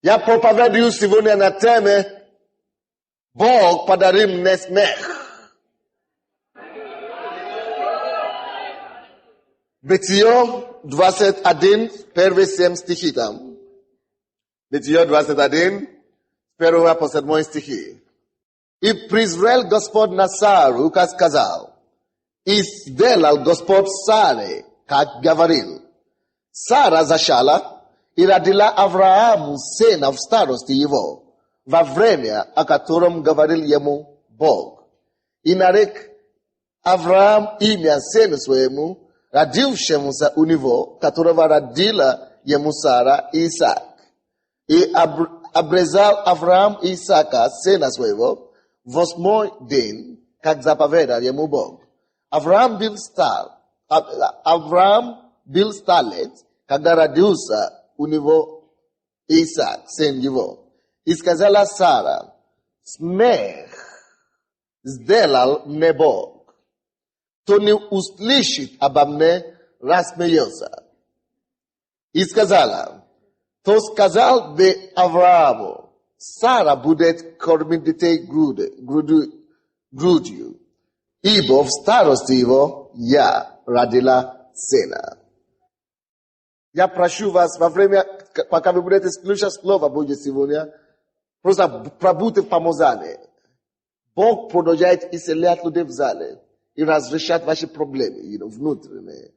Я проповедую сегодня на теме Бог подарил мне смех. Бытие 21, первые 7 стихи там. Бытие 21, 1 по 7 стихи. И презрел Господь на Сару, как сказал, и сделал Господь Саре, как говорил. Сара зачала и родила Аврааму сына в старости его, во время, о котором говорил ему Бог. И нарек Авраам имя сыну своему, родившемуся у него, которого родила ему Сара, Исаак. И обрезал Авраам Исаака, сына своего, в 8-й день, как заповедал ему Бог. Авраам был старлет, когда родился у него Исаак, сын его. И сказала Сара, смех сделал мне Бог, кто не услышит обо мне, рассмеется. И сказала, то сказал бы Аврааму, Сара будет кормить детей грудью, ибо в старости его я родила сына. Я прошу вас во время, пока вы будете слушать Слово Божье сегодня, просто пробудьте в помазании. Бог продолжает исцелять людей в зале и разрешать ваши проблемы, внутренние.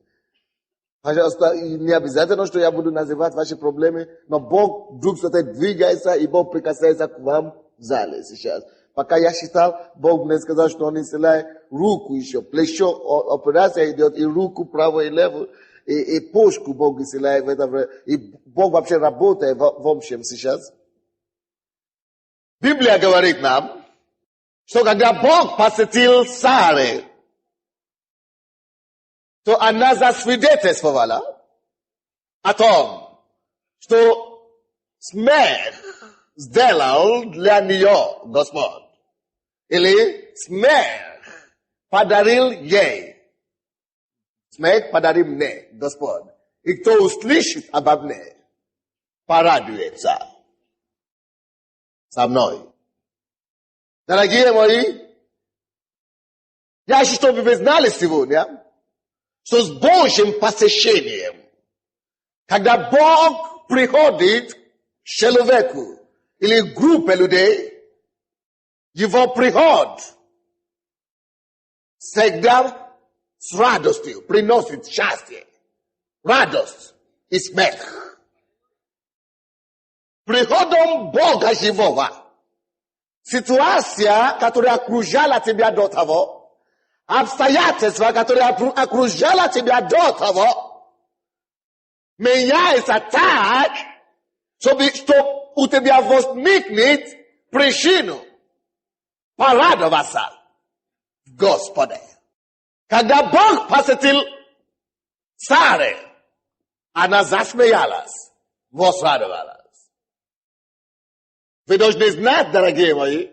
Пожалуйста, не обязательно, что я буду называть ваши проблемы, но Бог вдруг что-то двигается, и Бог прикасается к вам в зале сейчас. Пока я считал, Бог мне сказал, что Он исцеляет руку еще, плечо, операция идет, и руку правую и левую, и почку Бог исцеляет в это время. И Бог вообще работает в общем сейчас. Библия говорит нам, что когда Бог посетил Сары, то она засвидетельствовала о том, что смех сделал для нее Господь. Или смех подарил ей. Смех подарил мне Господь. И кто услышит обо мне, порадуется со мной. Дорогие мои, я хочу, чтобы вы знали сегодня, что с Божьим посещением, когда Бог приходит к человеку или группе людей, его приход всегда с радостью приносит счастье, радость и смех. Приходом Бога живого, ситуация, которая окружала тебя до того, обстоятельства, которые окружали тебя до того, меняется так, что у тебя возникнет причину порадоваться в Господе. Когда Бог посетил Сару, она засмеялась, возрадовалась. Вы должны знать, дорогие мои,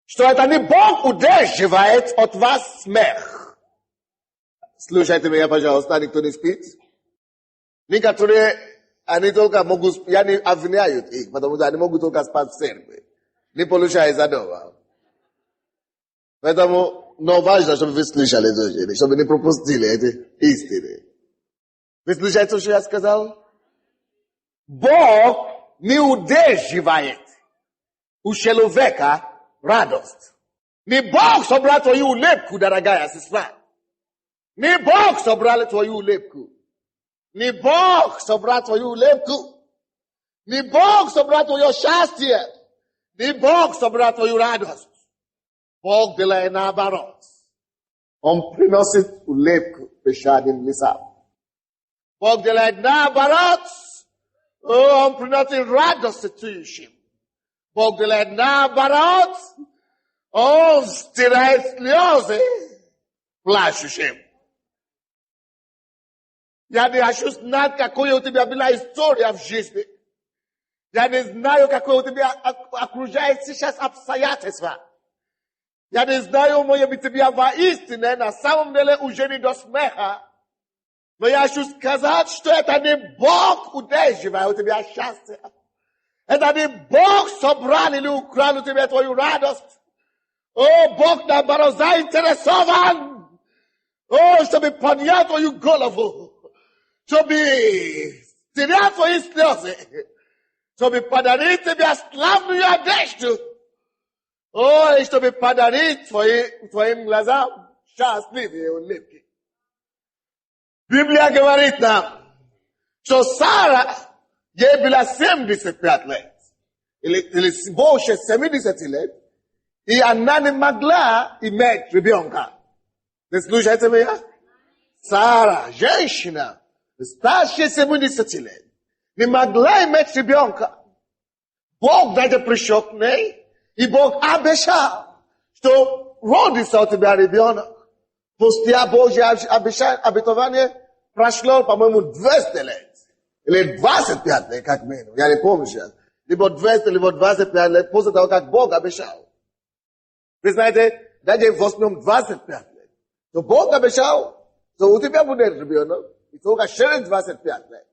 что это не Бог удерживает от вас смех. Слушайте меня, пожалуйста, никто не спит. Некоторые, они только могут, я не обвиняю их, потому что они могут только спать в церкви. Не получается дома. Поэтому, но важно, чтобы вы слышали это, чтобы не пропустили эти истины. Вы слышите, что я сказал? Бог не удерживает у человека радость. Не Бог собрал твою улыбку, дорогая сестра. Не Бог собрал твою улыбку. Не Бог собрал твою улыбку. Не Бог собрал твое счастье. Не Бог собрал твою радость. Бог делает наоборот. Он приносит улыбку печальным лицам. Бог делает наоборот. Он приносит радость тысячам. Бог делает наоборот, Он стирает слезы плачущим. Я не хочу знать, какая у тебя была история в жизни. Я не знаю, какое у тебя окружает сейчас обстоятельства. Я не знаю, может быть, тебя воистину на самом деле уже не до смеха. Но я хочу сказать, что это не Бог удерживает у тебя счастье. Это не Бог собрал или украл у тебя твою радость. О, Бог, наоборот, заинтересован. О, чтобы поднять твою голову. Чтобы снять твои слезы. Чтобы подарить тебе славную одежду. О, и чтобы подарить твоим глазам счастливые улыбки. Библия говорит нам, что Сара, ей было 75 лет. Или больше 70 лет. И она не могла иметь ребенка. Вы слушаете меня? Сара, женщина, старше 70 лет, не могла иметь ребенка. Бог даже пришел к ней, и Бог обещал, что родится у тебя ребенок. После Божье обетование прошло, по-моему, 200 лет. Или 25 лет, как минимум. Я не помню сейчас. Либо 200, либо 25 лет после того, как Бог обещал. Вы знаете, даже в основном 25 лет. То Бог обещал, что у тебя будет ребенок, и только через 25 лет.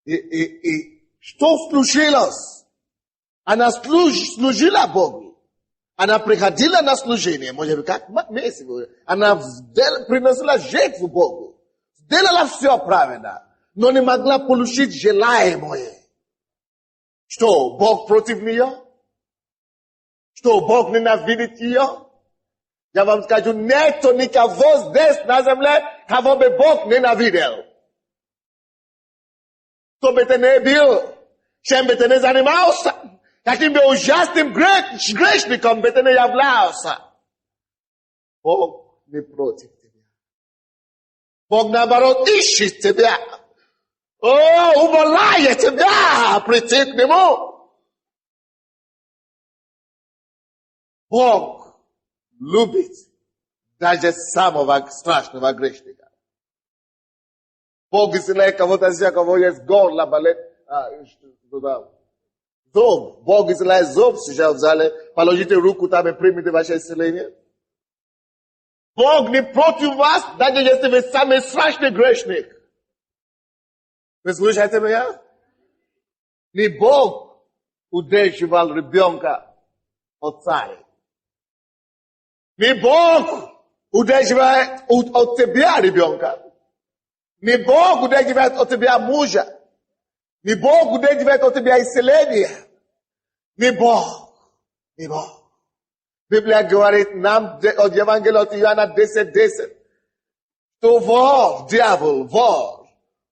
И что случилось? Она служила Богу. Она приходила на служение, может быть, как месяц. Она приносила жертву Богу. Сделала все правильно, но не могла получить желаемое. Что, Бог против нее? Что, Бог ненавидит ее? Я вам скажу, нету никого здесь на земле, кого бы Бог ненавидел. Кто бы ты не был, чем бы ты не занимался, каким бы ужасным грешником бы ты не являлся. Бог не против тебя. Бог, наоборот, ищет тебя. О, умоляет тебя прийти к Нему. Бог любит даже самого страшного грешника. Бог исцеляет кого-то, кого есть горло болит. Зуб. Бог исцеляет зуб сейчас в зале. Положите руку там и примите ваше исцеление. Бог не против вас, даже если вы самый страшный грешник. Вы слушаете меня? Не Бог удерживал ребенка от царя. Не Бог удерживает от тебя ребенка. Не Бог удерживает от тебя мужа. Не Бог удерживает от тебя исцеление. Не Бог. Не Бог. Библия говорит нам от Евангелия от Иоанна 10:10, что вор, дьявол,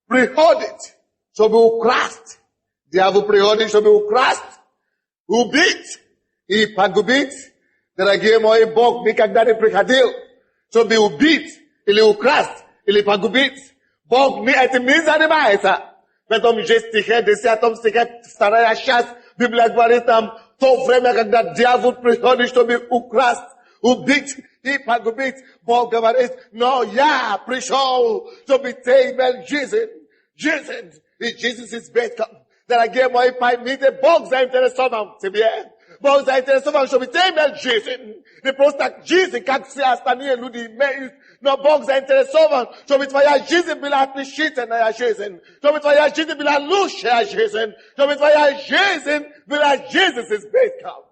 приходит, чтобы украсть. Дьявол приходит, чтобы украсть, убить и погубить. Дорогие мои, Бог никогда не приходил, чтобы убить или украсть или погубить. Бог этим не занимается. В этом же стихе, 10 стихе, вторая часть, Библия говорит нам, в то время, когда дьявол приходит, чтобы украсть, убить и погубить, Бог говорит, но я пришел, чтобы ты имел жизнь. Жизнь. И жизнь is better. Дорогие мои, поймите, Бог заинтересован в тебе. Бог заинтересован, чтобы ты имел жизнь. Не просто жизнь, как все остальные люди имеют. Но Бог заинтересован, чтобы твоя жизнь была отличительная жизнь. Чтобы твоя жизнь была лучшая жизнь. Чтобы твоя жизнь была жизнь с избытком.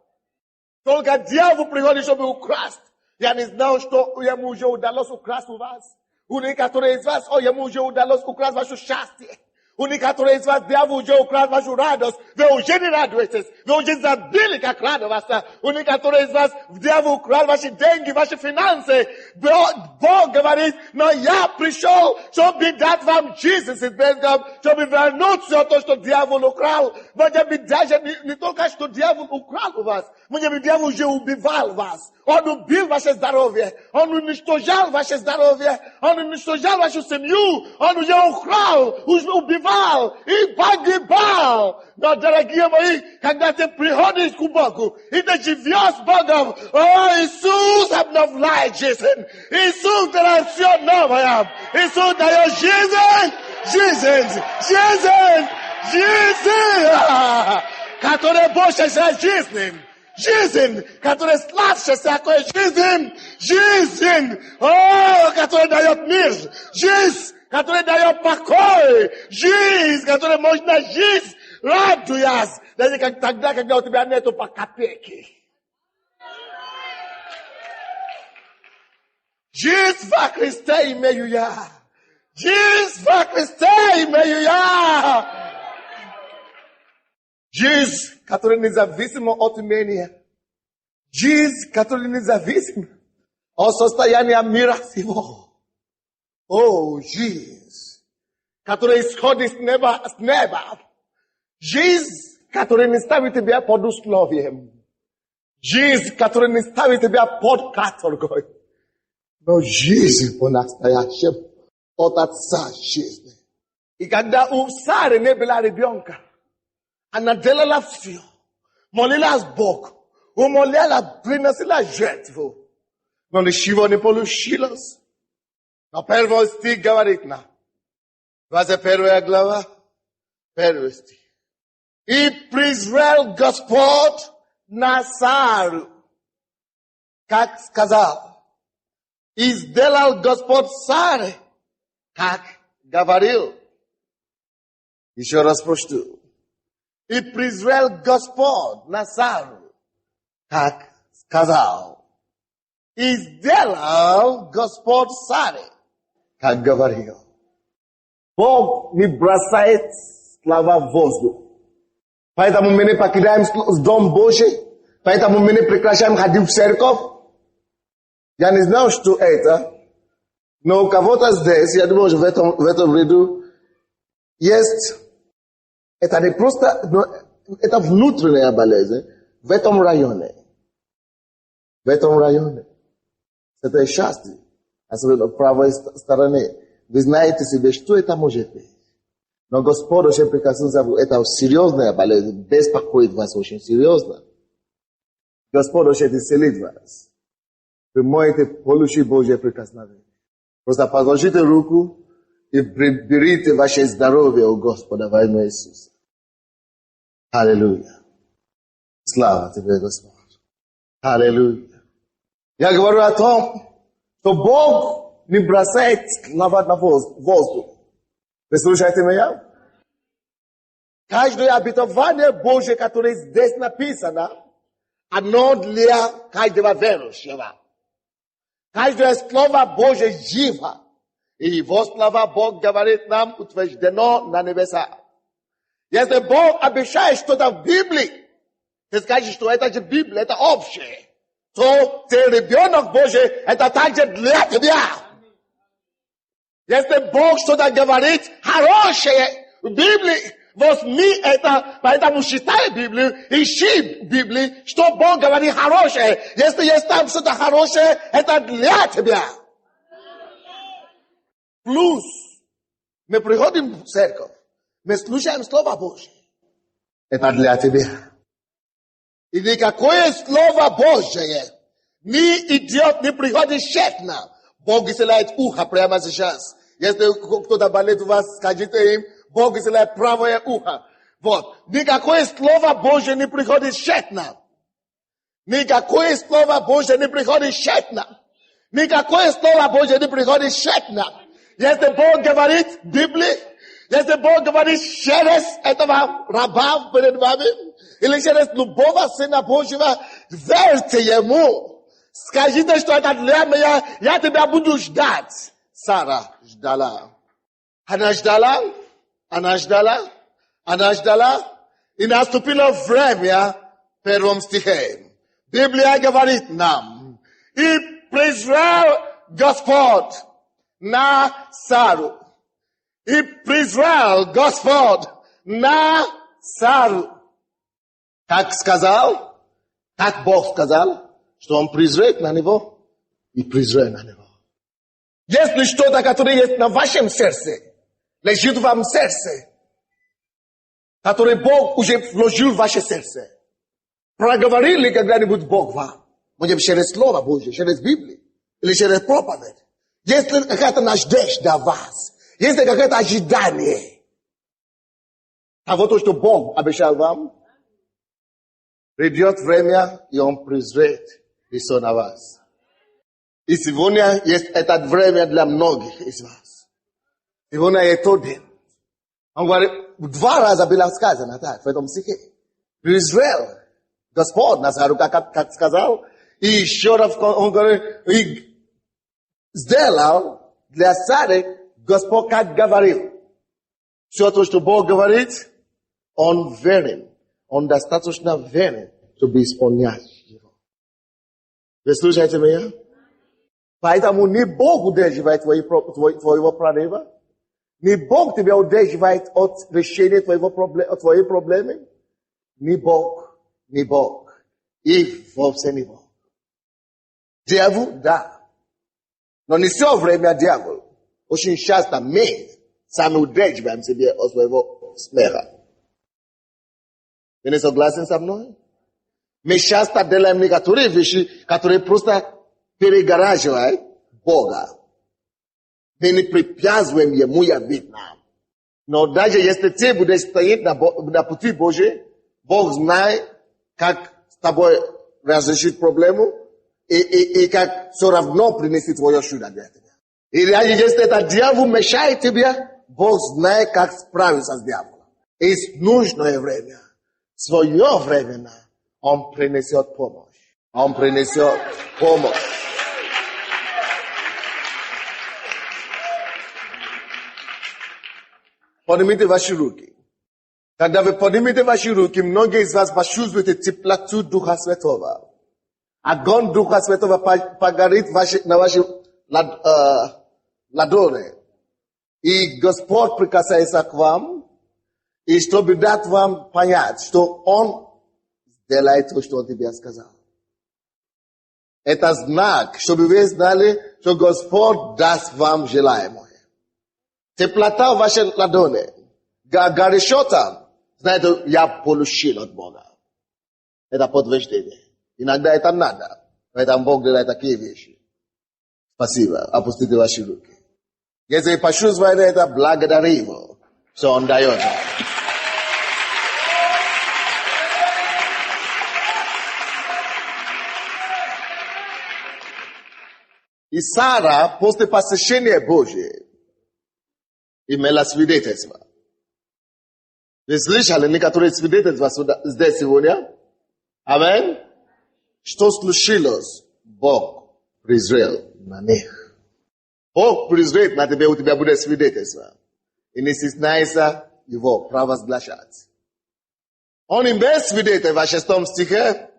Только дьявол приходит, чтобы украсть. Я не знал, что ему уже удалось украсть у вас. У некоторых из вас, ему уже удалось украсть ваше счастье. У некоторых из вас дьявол уже украл вашу радость. Вы уже не радуетесь. Вы уже забыли, как радоваться. У некоторых из вас дьявол украл ваши деньги, ваши финансы. Бог говорит, но я пришел, чтобы дать вам жизнь с избытком, чтобы вернуть все то, что дьявол украл. Может быть, даже не только, что дьявол украл у вас. Может быть, дьявол уже убивал вас. Он убил ваше здоровье. Он уничтожал ваше здоровье. Он уничтожал вашу семью. Он уже украл, убивал и погибал. Но, дорогие мои, когда ты приходишь к Богу, и ты живешь с Богом, Иисус обновляет жизнь. Иисус дает все новое. Иисус дает жизнь, которая больше, чем жизнь. жизнь, которая слабше всякой жизнь, которая дает мир, жизнь, которая дает покой, жизнь, которой можно жить, радуясь, даже как тогда, когда у тебя нету по копейке. Жизнь во Христе имею я. Жизнь во Христе имею я. Жизнь, которая независима от имения. Жизнь, которая независима от состояния мира сего. О, жизнь, которая исходит с неба. Жизнь, которая не ставит тебя под условием. Жизнь, которая не ставит тебя под каторгой. Но жизнь по-настоящему от Отца жизни. И когда у Сары не было ребенка, она делала все. Молилась Богу. Умоляла, приносила жертву. Но ничего не получилось. Но первый стих говорит нам. 21 глава, первый стих. И призвал Господь на Сару, как сказал. И сделал Господь Саре, как говорил. Еще раз прочту. И призвал Господь на Сару, как сказал. И сделал Господь Саре, как говорил. Бог не бросает слова в воздух. Поэтому мы не покидаем Дом Божий. Поэтому мы не прекращаем ходить в церковь. Я не знал, что это. Но у кого-то здесь, я думаю, в этом ряду, есть, это не просто, это внутренняя болезнь в этом районе. В этом районе. Это счастье. Особенно в правой стороне. Вы знаете себе, что это может быть. Но Господь очень прекрасно знает, это серьезная болезнь, беспокоит вас очень серьезно. Господь очень исцелит вас. Вы можете получить Божье прикосновение. Просто положите руку и берите ваше здоровье у Господа во имя Иисуса. Аллилуйя. Слава тебе, Господь. Аллилуйя. Я говорю о том, что Бог не бросает слова на воздух. Вы слушаете меня? Каждое обетование Божье, которое здесь написано, оно для каждого верующего. Каждое слово Божье живо. И его слова Бог говорит нам утверждено на небесах. Если Бог обещает что-то в Библии, ты скажешь, что это же Библия, это общее. То ты ребенок Божий, это также для тебя. Если Бог что-то говорит хорошее в Библии, возьми это, поэтому читай Библию, ищи в Библии, что Бог говорит хорошее. Если есть там что-то хорошее, это для тебя. Плюс, мы приходим в церковь, мы слушаем Слово Божье. Это для тебя. И никакое Слово Божье не идет, не приходит тщетно. Бог исцеляет ухо прямо сейчас. Если кто-то болит у вас, скажите им, Бог исцеляет правое ухо. Вот. Никакое Слово Божье не приходит тщетно. Никакое Слово Божье не приходит тщетно. Никакое Слово Божье не приходит тщетно. Если Бог говорит в Библии, если Бог говорит через этого раба перед вами, или через любого Сына Божьего, верьте Ему. Скажите, что это для меня, я тебя буду ждать. Сара ждала. Она ждала, она ждала, она ждала, и наступило время в первом стихе. Библия говорит нам, и призвал Господь на Сару. И призвал Господь на Сару. Как сказал, как Бог сказал, что Он призрет на него и призрет на него. Если что-то, которое есть на вашем сердце, лежит в вашем сердце, которое Бог уже вложил в ваше сердце, проговорили когда-нибудь Бог вам, может быть, через Слово Божье, через Библию, или через проповедь. Если какая-то надежда вас, если какое-то ожидание того, что Бог обещал вам, Придет время, и Он презрит лицо на вас. И сегодня есть это время для многих из вас. Сегодня есть тот день. Он говорит, 2 раза было сказано так, в этом стихе. Презрел Господь на царю, как сказал. И еще раз он говорит, и сделал для царя Господь, как говорил. Все то, что Бог говорит, Он верен. Он достаточно верен, чтобы исполнять его. Вы слушаете меня? Поэтому не Бог удерживает твоего прорыва, не Бог тебя удерживает от решения твоей проблемы, не Бог. И вовсе не Бог. Дьявол, да. Но не все время дьявол. Очень часто мы сами удерживаем себя от своего смеха. Вы не согласны со мной? Мы часто делаем некоторые вещи, которые просто перегораживают Бога. Мы не препятствуем Ему явить нам. Но даже если ты будешь стоять на пути Божий, Бог знает, как с тобой разрешить проблему и как все равно принести твое чудо для тебя. И даже если этот дьявол мешает тебе, Бог знает, как справиться с дьяволом. И в нужное время, своевременно, Он принесет помощь. Он принесет помощь. Поднимите ваши руки. Когда вы поднимете ваши руки, многие из вас почувствуете теплоту Духа Святого. Огонь Духа Святого погорит на ваши ладони. И Господь прикасается к вам, и чтобы дать вам понять, что Он сделает то, что Он тебе сказал. Это знак, чтобы вы знали, что Господь даст вам желаемое. Теплота в вашей ладони, горячота, знаете, я получил от Бога. Это подтверждение. Иногда это надо, поэтому Бог делает такие вещи. Спасибо. Опустите ваши руки. Если вы почувствуете это, благодари Его, что Он дает. И Сара, после посещения Божьего, имела свидетельство. Вы слышали некоторые свидетельства здесь сегодня? Аминь. Что случилось? Бог презрел на них. Бог презрит на тебя, у тебя будет свидетельство. И не стесняйся его провозглашать. Он имеет свидетельство в 6 стихе.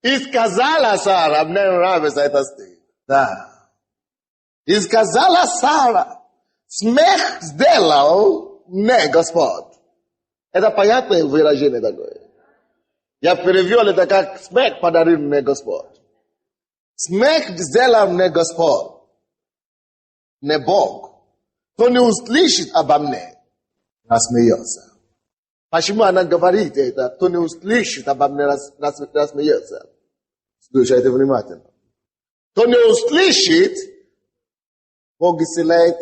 И сказала Сара, мне нравится этот стих. Да. И сказала Сара, смех сделал мне Господь. Это понятное выражение такое. Я перевел это как смех подарил мне Господь. Смех сделал мне Господь. Не Бог. Кто не услышит обо мне, рассмеется. Почему она говорит это? Кто не услышит обо мне, рассмеется. Слушайте внимательно. Кто не услышит, Бог исцеляет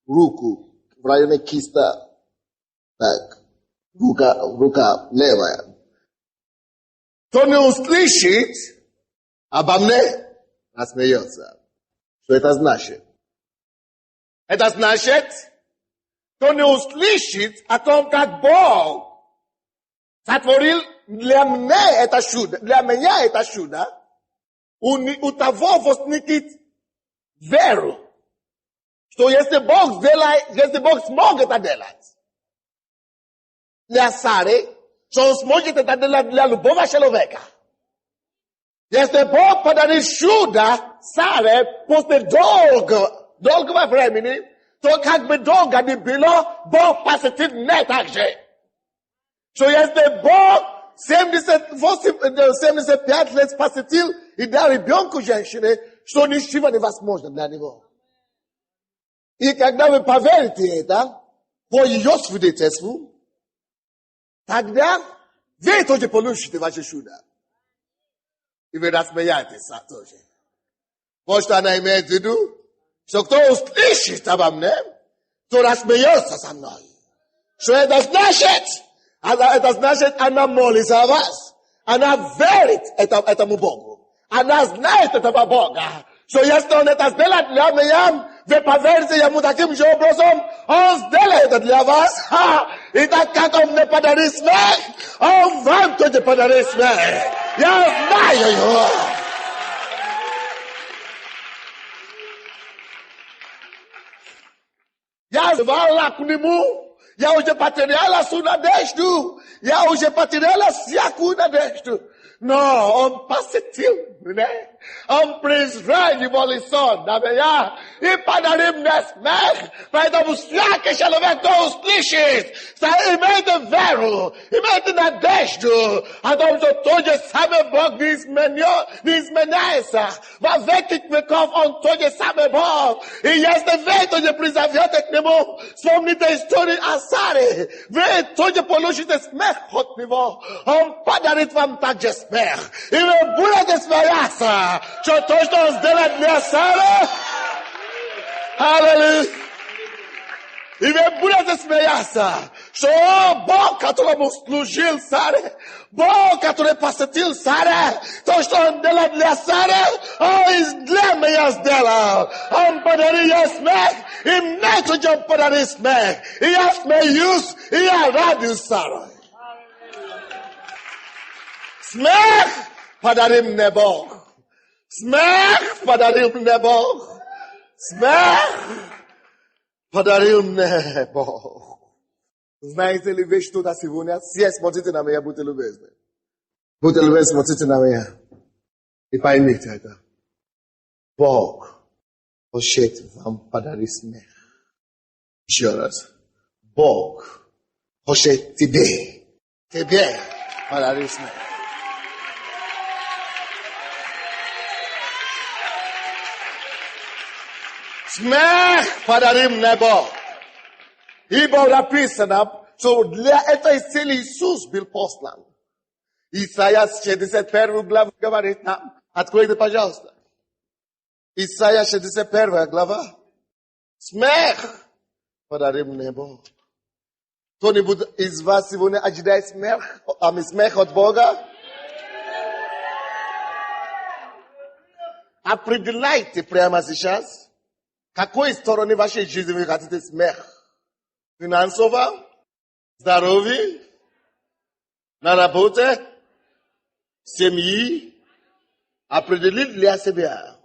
руку в районе киста. Так. Рука левая. Кто не услышит обо мне, рассмеется. Что это значит? Это значит, кто не услышит о том, как Бог сотворил для меня это чудо, у того возникнет веру, что если Бог смог это делать для Сары, что Он сможет это делать для любого человека. Если Бог подарит чудо Саре после долгого времени, то как бы долго ни было, Бог посетит меня также. Что если Бог 75 лет посетил и дал ребенку женщине, что ничего невозможно для него. И когда вы поверите это, по ее свидетельству, тогда вы тоже получите ваше чудо. И вы рассмеетесь тоже. Вот что она имеет в виду, что кто услышит обо мне, то рассмеется со мной. Что это значит? Это значит, она молится о вас. Αναβέριτ έτα μου μπόγκο. Ανασνάεται τα μπαμπόγα. So yesterday tas delat lameyam ve paverse ya mutakim jo brosom os delat lavas ha ita kakom ne padarisme on vanto de padarisme ya nayo yo ya vala kunimu ya uje pateriala suna destu ya uje pateriala siakuna destu no on passetil né on Israel de Molisson da meia e padarim nesmech vai da buscar que chalovetou os clichês sai meio de vero e meio de nadesto adom so toje sabe bog nis menesa va ver que me cof on toje sabe bog e este veto de prisaviate que mo somni de história asare ve toje polushi de smech hot nivo on padarit vam tages smech e me bula de smeyasa čo točno zdelať mňa sále? Hallelujah. I vy budete smeja sa, čo Bog, ktorému slúžil sáre, Bog, ktorý posvetil sáre, to, čo on delať mňa sáre, on dla mňa zdelal. On podarí ja smech, i mne to, čo on podarí smech. I ja smejus, i ja rádiu sáre. Smech podarí mne Bog. Смех подарил мне Бог. Смех подарил мне Бог. Знаете ли вы что-то сегодня? Все смотрите на меня, будьте любезны. Будьте любезны, смотрите на меня. И поймите это. Бог хочет вам подарить смех. Еще раз. Бог хочет тебе подарить смех. Смех подарим небо. Ибо написано, что для этой цели Иисус был послан. Исайя 61 глава говорит нам. Откройте, пожалуйста. Исайя 61 глава. Смех подарим небо. Кто-нибудь из вас сегодня ожидает смех от Бога? Определяйте прямо сейчас. Какой стороны вашей жизни вы хотите смех? Финансово? Здоровье? На работе? Семьи? Определить для себя.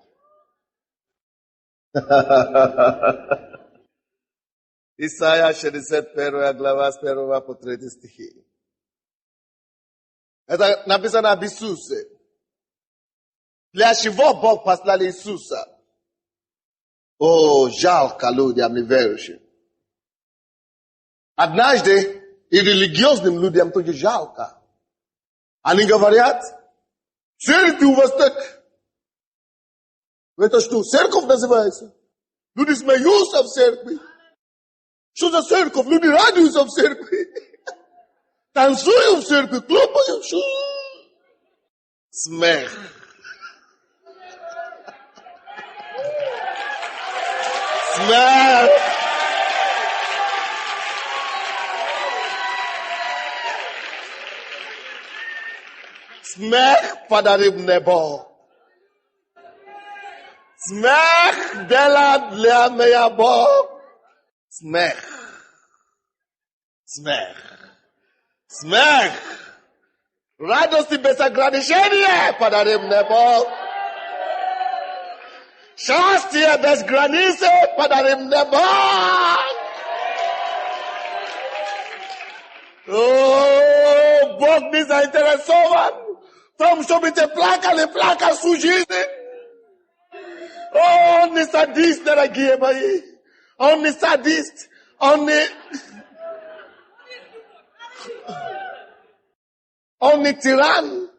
Исайя 61 глава с 1 по 3 стихи. Это написано об Иисусе. Для чего Бог послал Иисуса? О, жалко людям неверующим. Однажды и религиозным людям тоже жалко. Они говорят, церковь у вас так. Это что, церковь называется? Люди смеются в церкви. Что за церковь? Люди радуются в церкви. Танцуют в церкви, хлопают. Смех. Смех. Смех подарил небо. Смех делает для меня Бог. Смех. Смех. Смех. Радость без ограничения подарил небо. Счастье без границы подарим небо. О, Бог не заинтересован в том, чтобы ты плакал всю жизнь. О, он не садист, дорогие мои. Он не садист. Он не тиран.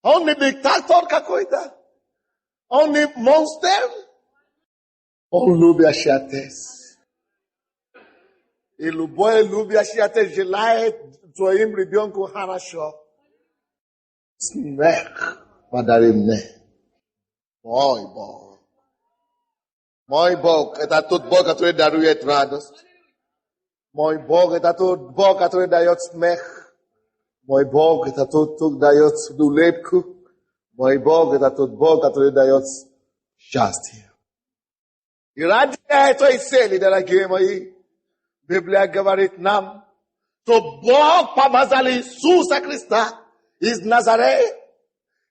Он не диктатор какой-то. Он не монстр. Он любящий отец. И любой любящий отец желает своим ребенку хорошо. Смех подари мне. Мой Бог. Мой Бог, это тот Бог, который дарует радость. Мой Бог, это тот Бог, который дает смех. Мой Бог — это тот, кто дает улыбку. Мой Бог — это тот Бог, который дает счастье. И ради этой цели, дорогие мои, Библия говорит нам, что Бог помазал Иисуса Христа из Назарея.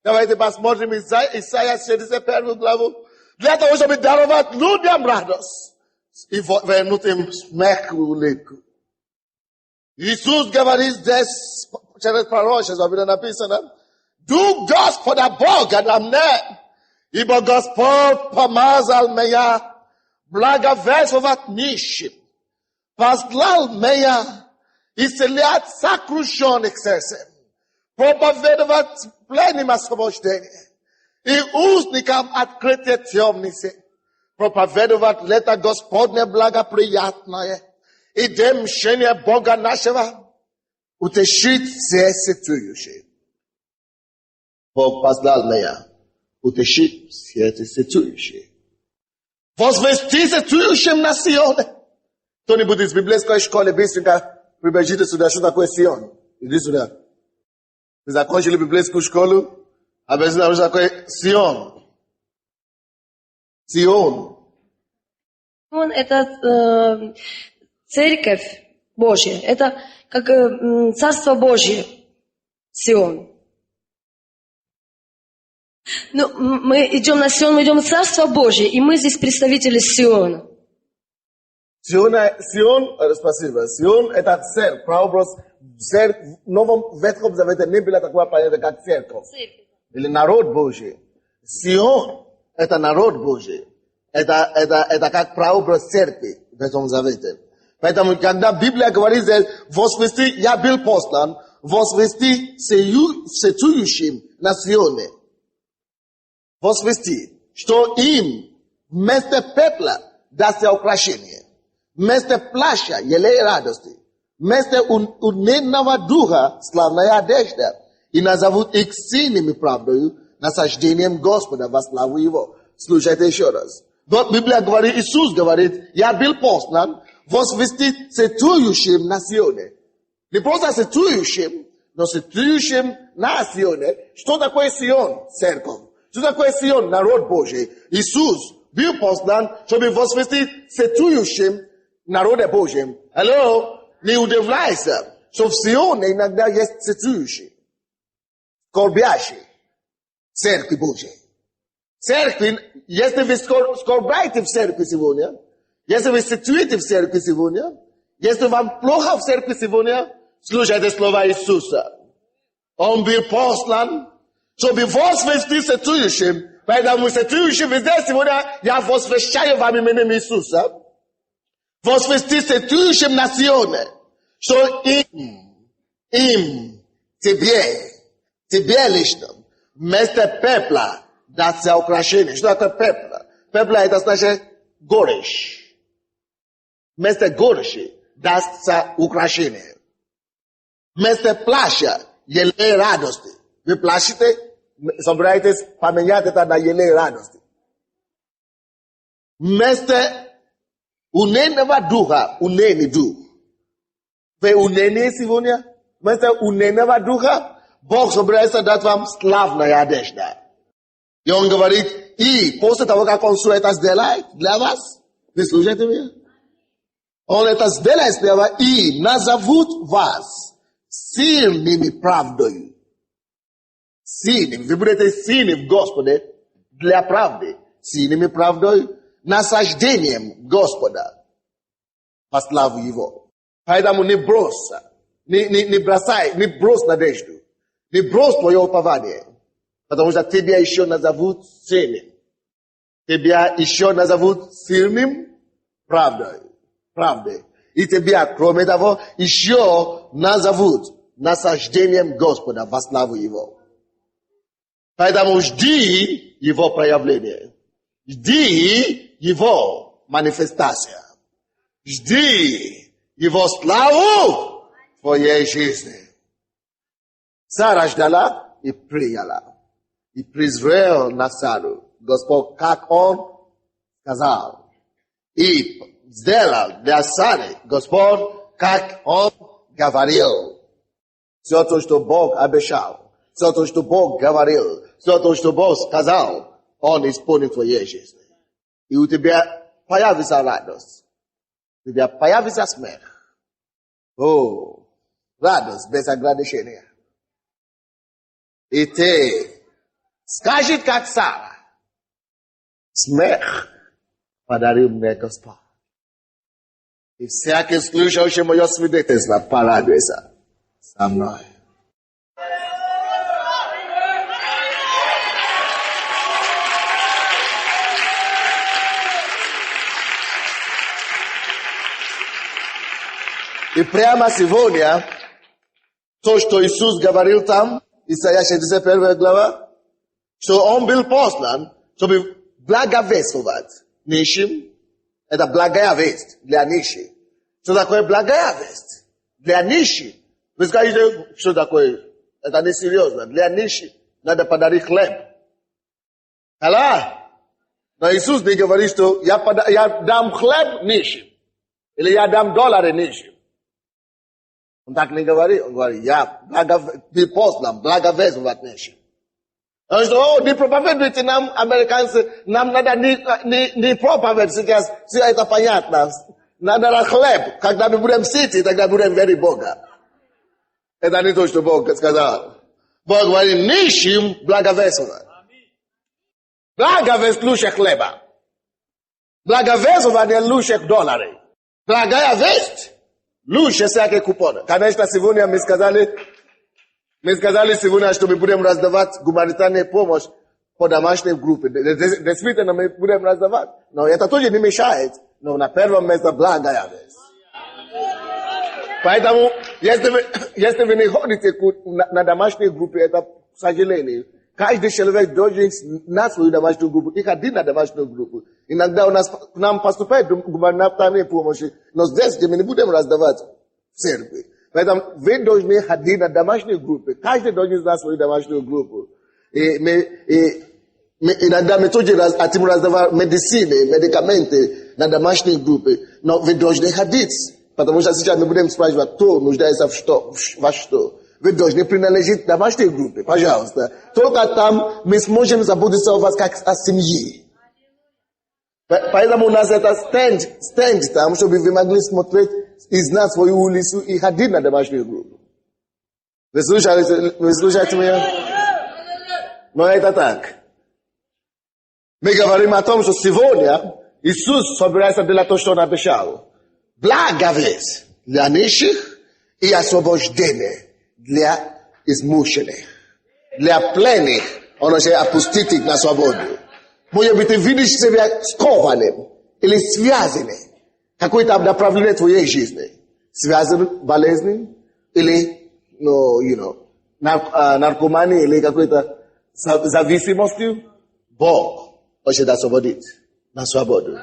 Давайте посмотрим Исайя 61 главу. Для того, чтобы даровать людям радость и вернуть им смех и улыбку. Иисус говорит здесь, через пророчество, написано, Дух Господа Бога на мне, ибо Господь помазал меня благовествовать нищим, послал меня исцелять сокрушенных сердцем, проповедовать пленным освобождение и узникам открытие темницы, проповедовать лето Господне благоприятное и день мщения Бога нашего, утешить все сетующие. Бог послал меня утешить все эти сетующие. Возвести сетующим на Сионе. Кто-нибудь из библейской школы быстренько прибежите сюда, что такое Сион. Иди сюда. Вы закончили библейскую школу, а вы знаете, что такое Сион. Сион. Он это церковь Божья. Это как Царство Божье. Сион. Ну, мы идем на Сион, мы идем в Царство Божье, и мы здесь представители Сиона. Сион, спасибо. Сион это церковь, прообраз церковь. В Новом Ветхом Завете не было такого понятия, как церковь. Или народ Божий. Сион это народ Божий. Это как прообраз церкви в Ветхом Завете. Поэтому, когда Библия говорит здесь, возвести, я был послан, возвести сетующим на Сионе. Возвести, что им вместо пепла дастся украшение, вместо плаща елей радости, вместо унынного духа славная одежда, и назовут их сильными правдою, насаждением Господа во славу Его. Слушайте еще раз. Вот Библия говорит, Иисус говорит, я был послан возвести сетующим на Сионе. Не просто сетующим, но сетующим на Сионе. Что такое Сион? Церковь. Что такое Сион? Народ Божий. Иисус был послан, чтобы возвести сетующим народе Божьим. Алло? Не удивляйся, что в Сионе иногда есть сетующие, скорбящие. Церкви Божьей. Церкви, если вы скорбаете в церкви сегодня, если вы сетуете в церкви сегодня, если вам плохо в церкви сегодня, слушайте слова Иисуса. Он был послан, чтобы возвести сетующим. Поэтому сетующим везде сегодня я возвещаю вам именем Иисуса. Возвести сетующим на Сионе, что им, тебе лично, вместо пепла дастся украшение. Что такое пепла? Пепла это значит горечь. Вместо горечи дастся украшение. Вместо плаща елей радости. Вы плачете, собираетесь поменять это на елей радости. Вместо унынного духа, унынный дух. Вы унынные сегодня? Вместо унынного духа, Бог собирается дать вам славная одежда. И Он говорит, и после того, как Он все это сделает для вас, вы слушаете меня? Он это сделает для вас, и назовут вас сильными правдою. Сильными. Вы будете сильны в Господе для правды. Сильными правдой, насаждением Господа по славу Его. Поэтому не брось, не бросай, не брось надежду. Не брось твое упование. Потому что тебя еще назовут сильным. Тебя еще назовут сильным правдой. И тебя, кроме того, еще назовут насаждением Господа во славу Его. Поэтому жди Его проявления. Жди Его манифестация. Жди Его славу в твоей жизни. Сара ждала и прияла. И презрел на Сару Господь, как Он сказал. И сделал для Сары Господь, как Он говорил. Все то, что Бог обещал, все то, что Бог говорил, все то, что Бог сказал, Он исполнит в твоей жизни. И у тебя появится радость. У тебя появится смех. О, радость без ограничения. И ты скажешь, как Сара, смех подарил мне Господь. И всякий слушающий мое свидетельство порадуется со мной. И прямо сегодня, то, что Иисус говорил там, Исайя 61 глава, что Он был послан, чтобы благовествовать нищим. Это благая весть для нищих. Что такое благая весть для нищих? Вы скажете, что такое? Это несерьезно. Для нищих надо подарить хлеб. Аллах. Но Иисус не говорит, что я дам хлеб нищим. Или я дам доллары нищим. Он так не говорит. Он говорит, я послан благовествовать нищим. Он говорит, не проповедуйте нам, американцы, нам надо не проповедь сейчас, все это понятно. Надо хлеб. Когда мы будем сыты, тогда будем верить Бога. Это не то, что Бог сказал. Бог говорит, нищим благовествовать. Благовесть лучше хлеба. Благовествование лучше доллары. Благая весть лучше всякие купоны. Конечно, сегодня мы сказали сегодня, что мы будем раздавать гуманитарную помощь по домашней группе. Действительно, мы будем раздавать. Но это тоже не мешает. Но на первом месте благая весть. Поэтому, если вы не ходите на домашней группе, это к сожалению. Каждый человек должен на свою домашнюю группу и ходить на домашнюю группу. Иногда к нам поступает гуманитарная помощь, но здесь мы не будем раздавать в церкви. Поэтому вы должны ходить на домашнюю группу. Каждый должен знать свою домашнюю группу. Иногда мы тоже хотим раздавать медикаменты на домашней группе, но вы должны ходить. Потому что сейчас мы будем спрашивать, кто нуждается во что. Вы должны принадлежать домашней группе, пожалуйста. Только там мы сможем заботиться о вас как о семье. Поэтому у нас это стенд там, чтобы вы могли смотреть и знать свою улицу и ходить на домашнюю группу. Вы слушаете меня? Но это так. Мы говорим о том, что сегодня Иисус собирается делать то, что Он обещал. Благовесть для нищих и освобождение для измученных. Для пленных Он уже отпустит их на свободу. Может быть, ты видишь себя скованным или связанным. Какое-то направление твоей жизни. Связан болезнью или, наркоманией или какой-то зависимостью. Бог хочет освободить на свободу.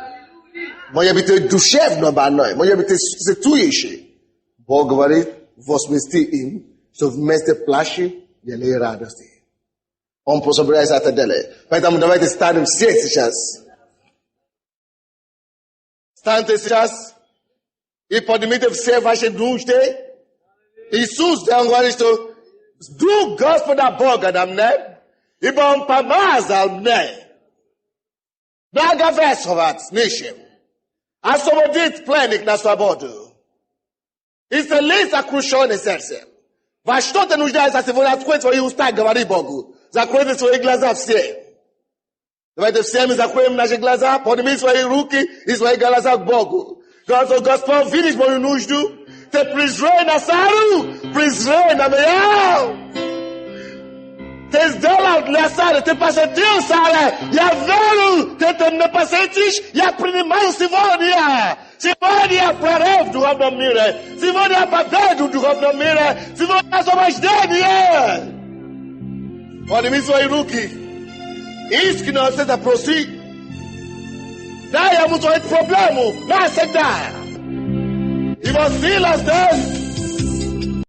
Может быть, ты душевно больной. Может быть, ты ситуирующий. Бог говорит, возмести им, что вместе плачи или радости. Он собирается это делать. Поэтому давайте станем все сейчас. Станьте сейчас и поднимите все ваши нужды. Иисус, Он говорит, что Дух Господа Бога на мне, ибо Он помазал мне благовествовать нищим, освободить пленных на свободу, исцелить сокрушенное сердце. Во что ты нуждаешься сегодня? Открой свои уста, говори Богу. Закройте свои глаза все. Давайте все мы закроем наши глаза, поднимем свои руки и свои глаза к Богу. Господь, видишь мою нужду? Ты призрей на Сару, призрей на меня. Ты сделал для Сары, ты посетил Сару. Я верю, ты не посетишь, я принимаю сегодня. Сегодня прорыв в духовном мире. Сегодня победу в духовном мире. Сегодня освобождение. Подними свои руки. Искренне это проси. Дай ему свою проблему. Навсегда. Его сила здесь.